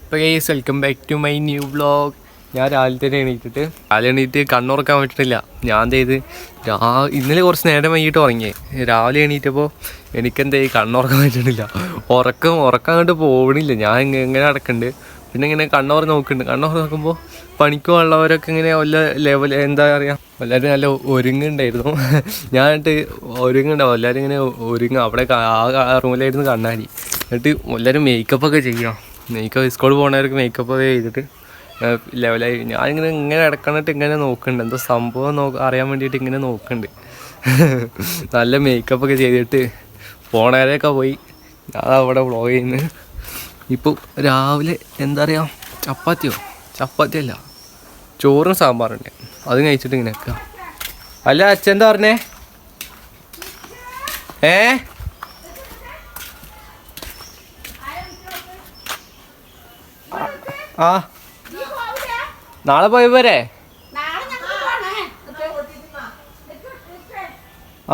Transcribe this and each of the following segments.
അപ്പോൾ guys welcome back to my new vlog. ഞാൻ രാവിലെ തന്നെ എണീറ്റ് കണ്ണുറക്കാൻ പറ്റുന്നില്ല. ഞാൻ എന്ത് ചെയ്ത് ഇന്നലെ കുറച്ച് നേരം വൈകിട്ട് ഉറങ്ങി. രാവിലെ എണീറ്റപ്പോൾ എനിക്കെന്തായി കണ്ണുറക്കാൻ പറ്റുന്നില്ല. ഉറക്കം അങ്ങോട്ട് പോകണില്ല. ഞാൻ ഇങ്ങനെ നടക്കുന്നുണ്ട്. പിന്നെ ഇങ്ങനെ കണ്ണുറ നോക്കുമ്പോൾ പണിക്ക് ഉള്ളവരൊക്കെ ഇങ്ങനെ വല്ല ലെവൽ എന്താ പറയുക, എല്ലാവരും നല്ല ഒരുങ്ങുണ്ടായിരുന്നു. ഞാൻ ഒരുങ്ങുണ്ടാവും, എല്ലാവരും ഇങ്ങനെ അവിടെ ആ റൂമിലായിരുന്നു കണ്ണാടി. എന്നിട്ട് എല്ലാവരും മേക്കപ്പൊക്കെ ചെയ്യാം. സ്കൂളിൽ പോകുന്നവർക്ക് മേക്കപ്പൊക്കെ ചെയ്തിട്ട് ലെവലായി. ഞാനിങ്ങനെ ഇടക്കണിട്ട് ഇങ്ങനെ നോക്കുന്നുണ്ട്, എന്തോ സംഭവം അറിയാൻ വേണ്ടിയിട്ട് ഇങ്ങനെ നോക്കുന്നുണ്ട്. നല്ല മേക്കപ്പൊക്കെ ചെയ്തിട്ട് പോണവരെയൊക്കെ പോയി ഞാൻ അവിടെ വ്ളോഗ് ചെയ്യുന്നു. ഇപ്പോൾ രാവിലെ എന്താ പറയുക, ചപ്പാത്തിയല്ല ചോറും സാമ്പാറുണ്ട്, അത് കഴിച്ചിട്ട് ഇങ്ങനെ വെക്കുക. അല്ല അച്ഛൻ എന്താ പറഞ്ഞേ? ആ നാളെ പോയ പോരെ?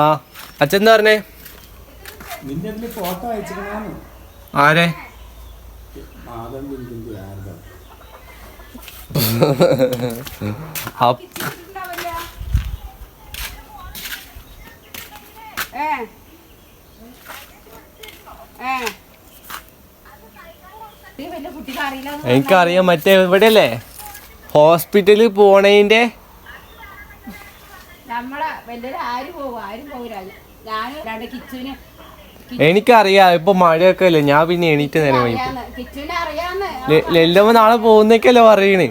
ആ അച്ഛൻ എന്താ പറഞ്ഞേ? ആരെ? എനിക്കറിയാം, മറ്റേ ഇവിടെയല്ലേ ഹോസ്പിറ്റലിൽ പോണേന്റെ. എനിക്കറിയാം, ഇപ്പൊ മഴയൊക്കെ അല്ലേ. ഞാൻ പിന്നെ എണീറ്റ് നേരം ലെല്ലമ്മ നാളെ പോകുന്നൊക്കെയല്ലേ പറയണ്.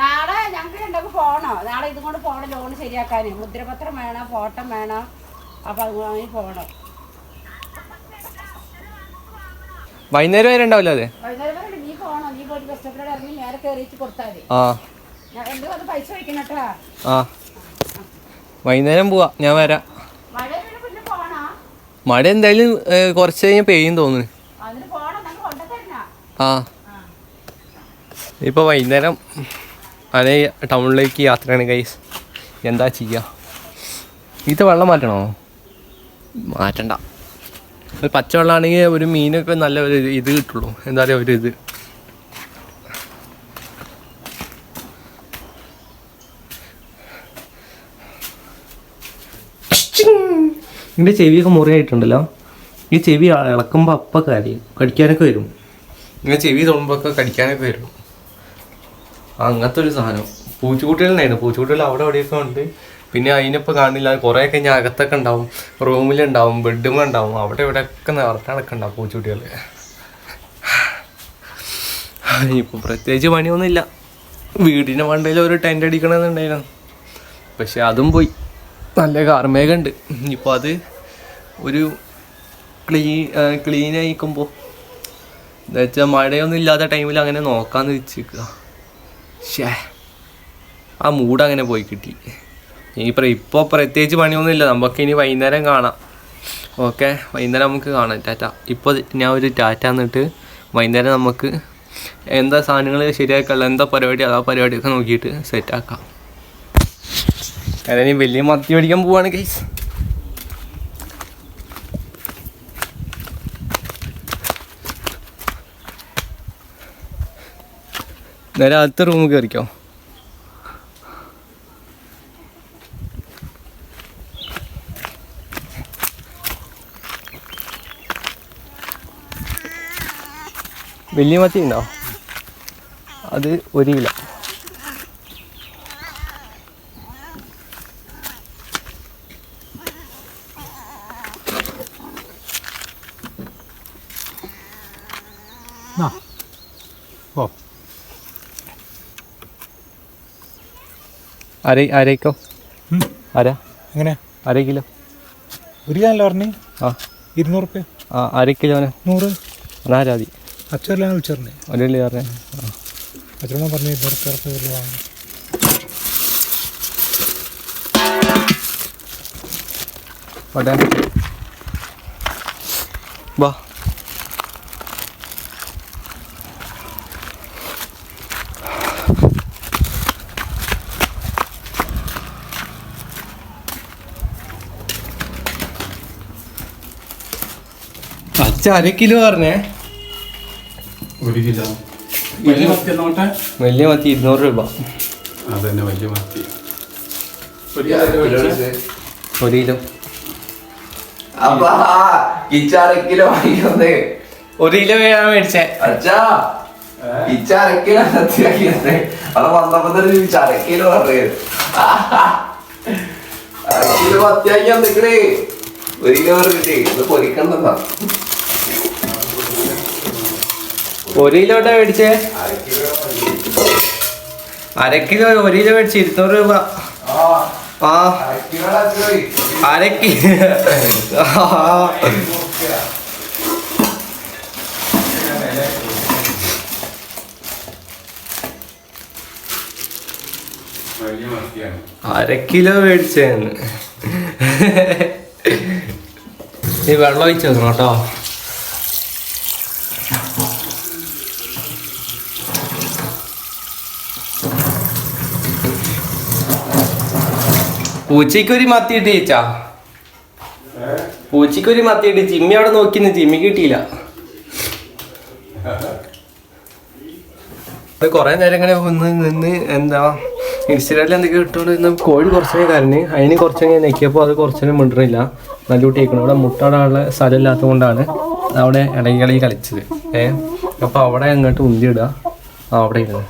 നാളെ ഇതുകൊണ്ട് പോണം, ലോൺ ശരിയാക്കാന് മുദ്രപത്രം വേണം, ഫോട്ടോ വേണം. അപ്പൊ അത് പോണം. വൈകുന്നേരം വരെ ഉണ്ടാവില്ല. അതെ നീ പോണോ? നീ പോയിട്ട് ബസ് സ്റ്റോപ്പിലോട് ഇറങ്ങി നേരെ കയറിയിട്ട് കൊടുത്താൽ മതി. എന്ത് പൈസ വയ്ക്കണട്ടാ. ആ വൈകുന്നേരം പോവാ, ഞാൻ വരാം. മഴ എന്തായാലും കുറച്ച് കഴിഞ്ഞ് പെയ്യും തോന്നുന്നു. ആ ഇപ്പോൾ വൈകുന്നേരം അതേ ടൗണിലേക്ക് യാത്രയാണ് ഗൈസ്. എന്താ ചെയ്യുക? ഇത് വെള്ളം മാറ്റണോ? മാറ്റണ്ട. ഒരു പച്ചവെള്ളമാണെങ്കിൽ ഒരു മീനൊക്കെ നല്ല ഒരു ഇത് കിട്ടുള്ളൂ. എന്താ പറയുക, ഒരു ഇത്. ഇതിൻ്റെ ചെവിയൊക്കെ മുറിയായിട്ടുണ്ടല്ലോ. ഈ ചെവി ഇളക്കുമ്പോൾ അപ്പം കടിക്കാനൊക്കെ വരും. ഇങ്ങനെ ചെവി തൊടുമ്പോഴൊക്കെ കടിക്കാനൊക്കെ വരും. അങ്ങനത്തെ ഒരു സാധനം. പൂച്ചക്കുട്ടികളുണ്ടായിരുന്നു. പൂച്ചക്കുട്ടികൾ അവിടെ എവിടെയൊക്കെ ഉണ്ട്. പിന്നെ അതിനിപ്പോൾ കാണില്ല. കുറേയൊക്കെ ഞാൻ അകത്തൊക്കെ ഉണ്ടാവും, റൂമിലുണ്ടാവും, ബെഡ്റൂമിലുണ്ടാവും. അവിടെ ഇവിടെയൊക്കെ നിറഞ്ഞടക്കം ഉണ്ടാവും പൂച്ചക്കുട്ടികൾ. ഇപ്പോൾ പ്രത്യേകിച്ച് പണിയൊന്നുമില്ല. വീടിൻ്റെ മണ്ടയിൽ ഒരു ടെൻ്റ് അടിക്കണമെന്നുണ്ടായിരുന്നു, പക്ഷെ അതും പോയി. നല്ല കാർമേഘമുണ്ട്. ഇപ്പോൾ അത് ഒരു ക്ലീൻ ആയിക്കുമ്പോൾ എന്താ വെച്ചാൽ മഴയൊന്നും ഇല്ലാത്ത ടൈമിൽ അങ്ങനെ നോക്കാമെന്ന് വെച്ചിരിക്കുക. ആ മൂഡ് അങ്ങനെ പോയി കിട്ടി. ഇപ്പോൾ പ്രത്യേകിച്ച് പണിയൊന്നുമില്ല. നമുക്ക് ഇനി വൈകുന്നേരം കാണാം. ഓക്കെ, വൈകുന്നേരം നമുക്ക് കാണാം. ടാറ്റ. ഇപ്പോൾ ഞാൻ ഒരു ടാറ്റ എന്നിട്ട് വൈകുന്നേരം നമുക്ക് എന്താ സാധനങ്ങൾ ശരിയാക്കാനുള്ള എന്താ പരിപാടി, ആ പരിപാടിയൊക്കെ നോക്കിയിട്ട് സെറ്റാക്കാം. കാരണം വലിയ മത്തി മേടിക്കാൻ പോവാണ് ഗൈസ്. നേരെ അടുത്ത റൂമിൽ കയറിക്കോ. വലിയ മത്തി ഉണ്ടോ? അത് 1 കിലോ. അരക്കോ? എങ്ങനെ 1/2 കിലോ? 1 കിലോ പറഞ്ഞു. ആ 200 റുപ്യ. ആ 1/2 കിലോന് 100. എന്നാ മതി. അച്ഛനെല്ലാം വിളിച്ചറിഞ്ഞേ. 1 കിലോ പറഞ്ഞേ. അച്ഛനാ പറഞ്ഞു 200 റുപ്യ വാങ്ങി. വാ. അച്ഛ 1/2 കിലോ പറഞ്ഞേ. 1 കിലോ വലിയ മത്തി നോട്ടെ. വലിയ മത്തി 200 രൂപ. അതന്നെ വലിയ മത്തി. 1 കിലോ. അപ്പാ കിലോ വാങ്ങിക്കുന്നത് 1 കിലോ ഞാൻ മേടിച്ചേ. അച്ഛാ കിലോ സത്യാക്കിയത് അവിടെ വന്നപ്പോ കിലോ പറഞ്ഞത്. കിലോ മത്തിയാക്കി വന്നിക്കണേ. 1 കിലോ കിട്ടി. ഇത് പൊരിക്കണ്ടെന്നാ. 1 കിലോട്ടാ മേടിച്ചേ. 1/2 കിലോ 1 കിലോ മേടിച്ച് 200 രൂപ. ആ 1/2 കിലോ. വലിയ മത്തിയാണ്. 1/2 കിലോ മേടിച്ചേന്ന്. നീ വെള്ളം ഒഴിച്ച് വെക്കണം കേട്ടോ. പൂച്ചയ്ക്കൊരു മത്തി കിട്ടി ചേച്ചാ. പൂച്ചയ്ക്കൊരു മത്തി കിട്ടി. ജിമ്മി അവിടെ നോക്കിന്ന് ജിമ്മി കിട്ടിയില്ല. കൊറേ നേരം ഇങ്ങനെ നിന്ന് എന്താ ഇൻസ്റ്റഗ്രാമിൽ എന്തൊക്കെയോ ഇട്ടോണ്ട് ഇന്ന് കോഴി കുറച്ചേ കരഞ്ഞ് അതിന് കുറച്ചങ്ങനെ നെക്കിയപ്പോൾ അത് കുറച്ചേരം മിണ്ടറില്ല. നല്ല കുട്ടിയേക്കണം. അവിടെ മുട്ടടാനുള്ള സ്ഥലം ഇല്ലാത്തത് കൊണ്ടാണ് അവിടെ ഇടകളി കളിച്ചത്. അപ്പോൾ അവിടെ അങ്ങോട്ട് ഉന്തിയിടുക. അവിടെ ഇരുന്ന്.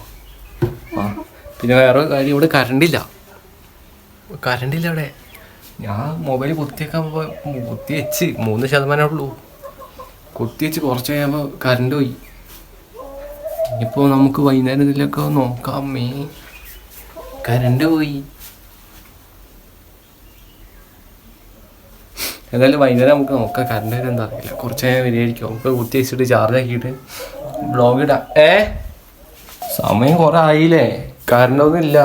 പിന്നെ വേറെ കാര്യം ഇവിടെ കറണ്ടില്ല അവിടെ. ഞാൻ മൊബൈൽ കുത്തിയേക്കാൻ കുത്തി വെച്ച് 3% ഉള്ളൂ. കുത്തി വെച്ച് കുറച്ച് കഴിയുമ്പോൾ കറണ്ട് പോയി. ഇനിയിപ്പോൾ നമുക്ക് വൈകുന്നേരം ഇതിലൊക്കെ നോക്കാം. കറണ്ട് പോയി. എന്തായാലും വൈകുന്നേരം നമുക്ക് നോക്കാം. കറണ്ട് വരെ എന്താ അറിയില്ല. കുറച്ച് നേരം വരികയായിരിക്കും. നമുക്ക് കുത്തി വെച്ചിട്ട് ചാർജ് ആക്കിയിട്ട് ബ്ലോഗ് ഇടാം. സമയം കുറെ ആയില്ലേ. കറണ്ടൊന്നും ഇല്ല.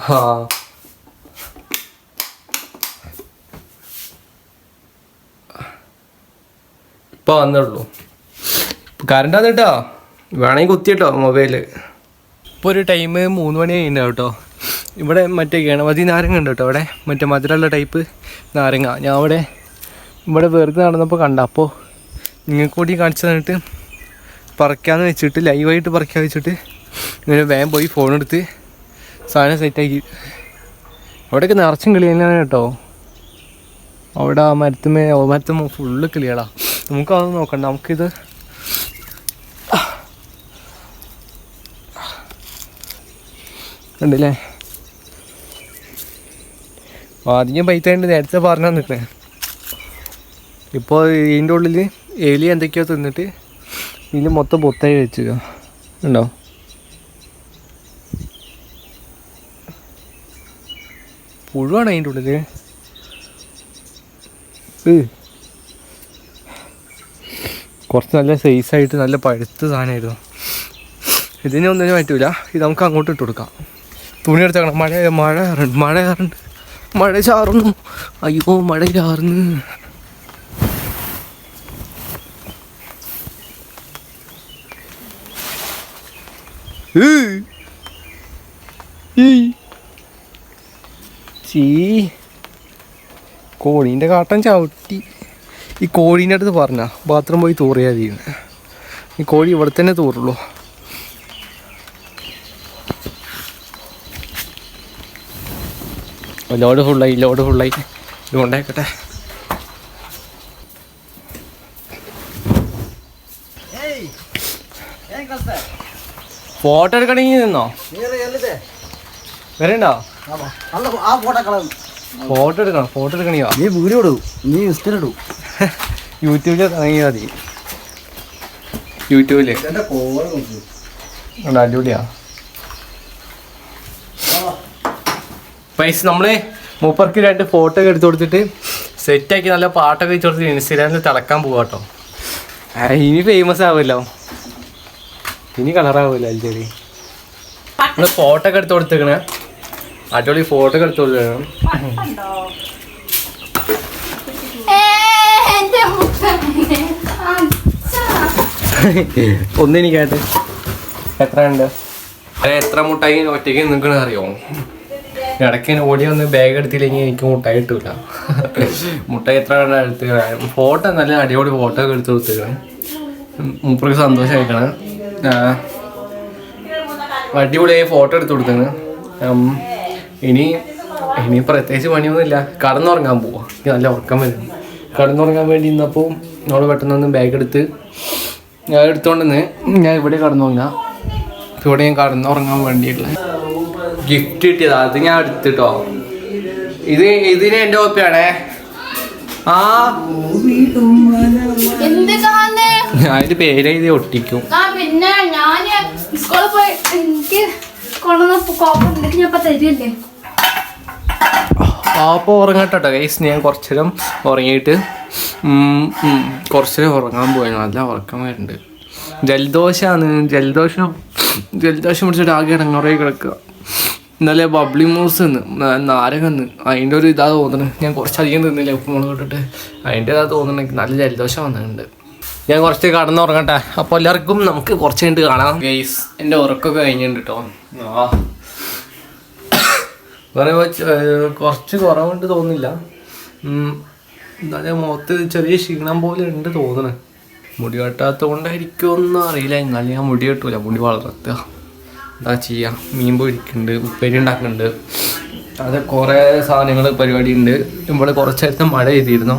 ആ ഇപ്പൊ വന്നുള്ളൂ. കറണ്ട് വന്നിട്ടോ. വേണമെങ്കിൽ കുത്തിയിട്ടോ മൊബൈല്. ഇപ്പോൾ ഒരു ടൈം 3 മണി കഴിഞ്ഞിട്ടുണ്ടാവും കേട്ടോ. ഇവിടെ മറ്റേ ഗണപതി നാരങ്ങ ഉണ്ട് കേട്ടോ. അവിടെ മറ്റേ മധുരമുള്ള ടൈപ്പ് നാരങ്ങ. ഞാൻ ഇവിടെ വെറുതെ നടന്നപ്പോൾ കണ്ട. അപ്പോൾ നിങ്ങൾക്ക് കൂടി കാണിച്ചു തന്നിട്ട് പറിക്കാമെന്ന് വെച്ചിട്ട് ലൈവായിട്ട് പറിക്കാൻ വെച്ചിട്ട് ഇങ്ങനെ വേഗം പോയി ഫോണെടുത്ത് സാധനം സെറ്റാക്കി. അവിടെയൊക്കെ നിറച്ചും കിളി തന്നെയാണ് കേട്ടോ. അവിടെ ആ മരത്തുമ്മ ഫുള്ള് കിളികളാ. നമുക്കതൊന്നും നോക്കണ്ട. നമുക്കിത് ഉണ്ടല്ലേ. ആദ്യം പൈത്തേണ്ട് നേരത്തെ പറഞ്ഞു തന്നിട്ടേ. ഇപ്പോൾ ഇതിൻ്റെ ഉള്ളിൽ എലി എന്തൊക്കെയോ തിന്നിട്ട് ഇതിൽ മൊത്തം പൊത്തായി വെച്ചുക. ഉണ്ടോ? പുഴുവാണ് അതിൻ്റെ ഉള്ളിൽ. കുറച്ച് നല്ല സൈസായിട്ട് നല്ല പഴുത്ത സാധനമായിരുന്നു. ഇതിനെ ഒന്നിനും പറ്റൂല. ഇത് നമുക്ക് അങ്ങോട്ട് ഇട്ട് കൊടുക്കാം. തുണി എടുത്തേക്കണം. മഴ ചാറുന്നു. അയ്യോ മഴ ചാറുന്നു. കോഴീൻ്റെ കാട്ടം ചവിട്ടി. ഈ കോഴീൻ്റെ അടുത്ത് പറഞ്ഞ ബാത്റൂം പോയി തൂറിയാൽ മതി. ഈ കോഴി ഇവിടെ തന്നെ തൂറുള്ളൂ. ലോഡ് ഫുള്ളായി ഇത് കൊണ്ടേക്കട്ടെ. ഫോട്ടോ എടുക്കണമെങ്കിൽ നിന്നോ വരണ്ടോ? ഫോട്ടോ എടുക്കണിയോ? നീ വീഡിയോ ഇടൂ, നീ ഇൻസ്റ്റയിൽ ഇടൂ. യൂട്യൂബിൽ ഇറങ്ങിയാൽ മതി. യൂട്യൂബില് അടിപൊളിയാ. പൈസ നമ്മള് മൂപ്പർക്ക് 2 ഫോട്ടോ ഒക്കെ എടുത്ത് കൊടുത്തിട്ട് സെറ്റാക്കി നല്ല പാട്ടൊക്കെ വെച്ച് കൊടുത്തിട്ട് ഇൻസ്റ്റഗ്രാമിൽ തിളക്കാൻ പോവാട്ടോ. ഇനി ഫേമസ് ആവുമല്ലോ. ഇനി കളറാവുമല്ലോ അല്ലേ. നമ്മള് ഫോട്ടോ ഒക്കെ എടുത്ത് കൊടുത്തേക്കണേ. അടിപൊളി ഫോട്ടോ ഒക്കെ എടുത്ത് കൊടുത്തേക്കണം. ഒന്നെനിക്കായിട്ട് എത്ര ഉണ്ട്? എത്ര മുട്ടായി ഒറ്റയ്ക്ക് നിൽക്കണ അറിയോ? ഇടയ്ക്ക് ഓടി വന്ന് ബാഗ് എടുത്തില്ലെങ്കിൽ എനിക്ക് മുട്ടായി കിട്ടൂല. മുട്ടായി എത്ര എടുത്ത് ഫോട്ടോ നല്ല അടിപൊളി ഫോട്ടോ ഒക്കെ എടുത്ത് കൊടുത്തേക്കണം. മൂപ്പർക്ക് സന്തോഷമായിക്കാണ്. അടിപൊളിയായി ഫോട്ടോ എടുത്ത് കൊടുത്തത്. ഇനി പ്രത്യേകിച്ച് പണിയൊന്നുമില്ല, കടന്നുറങ്ങാൻ പോവാ. എനിക്ക് നല്ല ഉറക്കം വരും. കടന്നുറങ്ങാൻ വേണ്ടി ഇന്നപ്പോൾ നമ്മൾ പെട്ടെന്ന് ബാഗ് എടുത്ത് ഞാൻ എടുത്തോണ്ടെന്ന് ഞാൻ ഇവിടെ കടന്നുറങ്ങാം. ഇവിടെ ഞാൻ കടന്നുറങ്ങാൻ വേണ്ടിയിട്ടുള്ള ഗിഫ്റ്റ് കിട്ടിയതാ, അത് ഞാൻ എടുത്തിട്ടോ. ഇതിന് എൻ്റെ കോപ്പിയാണേ. ഞാനൊരു പേരെഴുതി ഒട്ടിക്കും. പിന്നെ ഞാൻ സ്കൂളിൽ പോയി എനിക്ക് തരില്ലേ. അപ്പോൾ ഉറങ്ങട്ടോ ഗൈസ്. ഞാൻ കുറച്ചു നേരം ഉറങ്ങിയിട്ട് കുറച്ചു നേരം ഉറങ്ങാൻ പോയി. നല്ല ഉറക്കം വരുന്നുണ്ട്. ജലദോഷം പിടിച്ചിട്ട് ആകെ ഇടങ്ങുറയി കിടക്കുക. ഇന്നലെ ബബ്ലി മൂസ് നാരകന്ന് അതിൻ്റെ ഒരു ഇതാ തോന്നുന്നത്. ഞാൻ കുറച്ചധികം തിന്നില്ല ഉപ്പുമുളക് ഇട്ടിട്ട്. അതിൻ്റെ ഇതാ തോന്നുന്നത്. എനിക്ക് നല്ല ജലദോഷം വന്നിട്ടുണ്ട്. ഞാൻ കുറച്ച് കടന്നുറങ്ങട്ടെ. അപ്പോൾ എല്ലാവർക്കും നമുക്ക് കുറച്ച് കഴിഞ്ഞിട്ട് കാണാം ഗൈസ്. എൻ്റെ ഉറക്കമൊക്കെ കഴിഞ്ഞിട്ടുണ്ട് കേട്ടോ. വേറെ കുറച്ച് കുറവുണ്ട് തോന്നില്ല. എന്നാലും മുഖത്ത് ചെറിയ ക്ഷീണം പോലെ ഉണ്ട് തോന്നുന്നത്. മുടി വെട്ടാത്തത് കൊണ്ടായിരിക്കുമെന്നും അറിയില്ല. എന്നാലും ഞാൻ മുടി കെട്ടൂല, മുടി വളർത്തുക. എന്താ ചെയ്യുക. മീൻ പൊരിക്കുന്നുണ്ട്, ഉപ്പേരി ഉണ്ടാക്കുന്നുണ്ട്, അത് കുറേ സാധനങ്ങൾ പരിപാടി ഉണ്ട്. ഇവിടെ കുറച്ച് നേരത്തെ മഴ ചെയ്തിരുന്നു.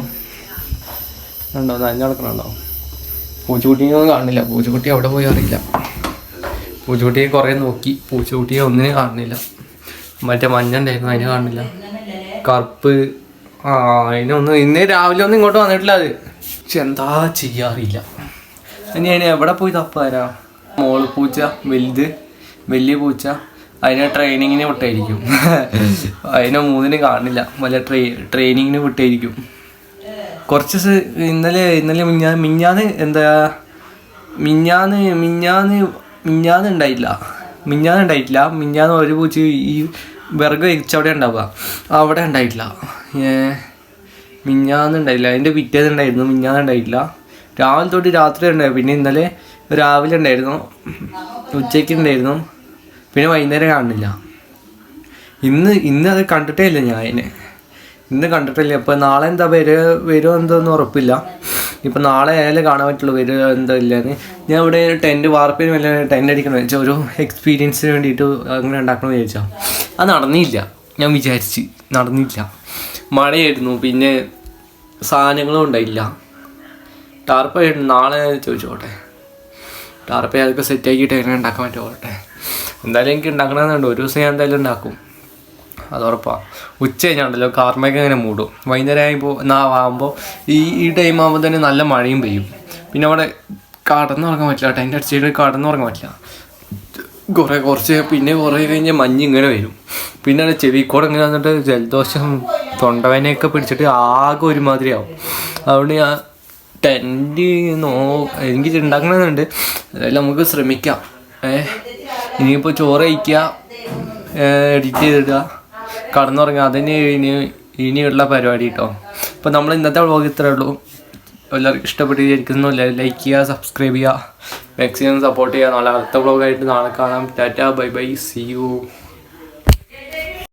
ഉണ്ടോ നനഞ്ഞ് നടക്കണുണ്ടോ? പൂച്ചക്കുട്ടിയൊന്നും കാണില്ല. പൂച്ചക്കുട്ടി അവിടെ പോയി അറിയില്ല. പൂച്ചക്കുട്ടിയെ കുറേ നോക്കി, പൂച്ചക്കുട്ടിയെ ഒന്നിനും കാണുന്നില്ല. മറ്റേ മഞ്ഞ ഉണ്ടായിരുന്നു, അതിനെ കാണില്ല. കറുപ്പ് അതിനൊന്നും ഇന്ന് രാവിലെ ഒന്നും ഇങ്ങോട്ട് വന്നിട്ടില്ല. അത് പക്ഷെ എന്താ ചെയ്യാറില്ല. ഇനി അതിന് എവിടെ പോയി തപ്പാരാ? മോള് പൂച്ച വലിയ പൂച്ച അതിനെ ട്രെയിനിങ്ങിന് വിട്ടായിരിക്കും. അതിനെ മൂന്നിന് കാണില്ല. വല്ല ട്രെയിനിങ്ങിന് വിട്ടായിരിക്കും. കുറച്ച് ഇന്നലെ മിഞ്ഞാന്ന് ഉണ്ടായിട്ടില്ല. മിഞ്ഞാന്ന് ഒരു പൂച്ച ഈ വിറക് വെച്ചവിടെ ഉണ്ടാവുക, അവിടെ ഉണ്ടായിട്ടില്ല. മിഞ്ഞാന്ന് ഉണ്ടായില്ല. അതിൻ്റെ പിറ്റേന്ന് ഉണ്ടായിരുന്നു. മിഞ്ഞാന്ന് ഉണ്ടായിട്ടില്ല. രാവിലെ തൊട്ട് രാത്രി ഉണ്ടായിരുന്നു. പിന്നെ ഇന്നലെ രാവിലെ ഉണ്ടായിരുന്നു, ഉച്ചയ്ക്ക് ഉണ്ടായിരുന്നു, പിന്നെ വൈകുന്നേരം കാണുന്നില്ല. ഇന്ന് അത് കണ്ടിട്ടേ ഇല്ല. ഞാൻ ഇന്ന് കണ്ടിട്ടില്ല. ഇപ്പോൾ നാളെ എന്താ വരുമോ എന്തോന്നും ഉറപ്പില്ല. ഇപ്പം നാളെ ആയാലും കാണാൻ പറ്റുള്ളൂ വരുമോ എന്തോ ഇല്ലാന്ന്. ഞാൻ ഇവിടെ ടെൻറ്റ് വാർപ്പിന് വല്ല ടെൻറ്റ് അടിക്കണം വെച്ചാൽ ഒരു എക്സ്പീരിയൻസിന് വേണ്ടിയിട്ട് അങ്ങനെ ഉണ്ടാക്കണമെന്ന് വിചാരിച്ചാൽ അത് നടന്നില്ല. ഞാൻ വിചാരിച്ച് നടന്നില്ല. മഴയായിരുന്നു, പിന്നെ സാധനങ്ങളും ഉണ്ടായില്ല. ടാർപ്പ നാളെ ചോദിച്ചോട്ടെ. ടാർപ്പ അതൊക്കെ സെറ്റാക്കിയിട്ട് എങ്ങനെ ഉണ്ടാക്കാൻ പറ്റുമോട്ടെ. എന്തായാലും എനിക്ക് ഉണ്ടാക്കണമെന്നുണ്ട്. ഒരു ദിവസം ഞാൻ എന്തായാലും ഉണ്ടാക്കും, അത് ഉറപ്പാണ്. ഉച്ച കഴിഞ്ഞാണ്ടല്ലോ കാർമയൊക്കെ ഇങ്ങനെ മൂടും. വൈകുന്നേരം ആകുമ്പോൾ ഈ ടൈം ആകുമ്പോൾ തന്നെ നല്ല മഴയും പെയ്യും. പിന്നെ അവിടെ കടന്നുറങ്ങാൻ പറ്റില്ല. ടെൻ്റ് അടിച്ചിട്ട് കടന്നുറങ്ങാൻ പറ്റില്ല. കുറച്ച് പിന്നെ കുറേ കഴിഞ്ഞ് മഞ്ഞ് ഇങ്ങനെ വരും. പിന്നെ അത് ചെവിക്കൂടെ ഇങ്ങനെ വന്നിട്ട് ജലദോഷം തൊണ്ടവേനയൊക്കെ പിടിച്ചിട്ട് ആകെ ഒരുമാതിരിയാവും. അതുകൊണ്ട് ഞാൻ ടെൻറ്റ് എനിക്ക് ഉണ്ടാക്കണമെന്നുണ്ട്. അതായത് നമുക്ക് ശ്രമിക്കാം. ഇനിയിപ്പോൾ ചോറ് കഴിക്കുക, എഡിറ്റ് ചെയ്തിടുക, കടന്നുറങ്ങുക, അതന്നെ ഇനിയുള്ള പരിപാടി കേട്ടോ. അപ്പോൾ നമ്മൾ ഇന്നത്തെ വ്ളോഗ് ഇത്രയേ ഉള്ളൂ. എല്ലാവർക്കും ഇഷ്ടപ്പെട്ടിരിക്കുന്നു. ലൈക്ക് ചെയ്യുക, സബ്സ്ക്രൈബ് ചെയ്യുക, മാക്സിമം സപ്പോർട്ട് ചെയ്യുക. നാളെ അടുത്ത വ്ളോഗായിട്ട് നാളെ കാണാം. Tata, bye bye, see U.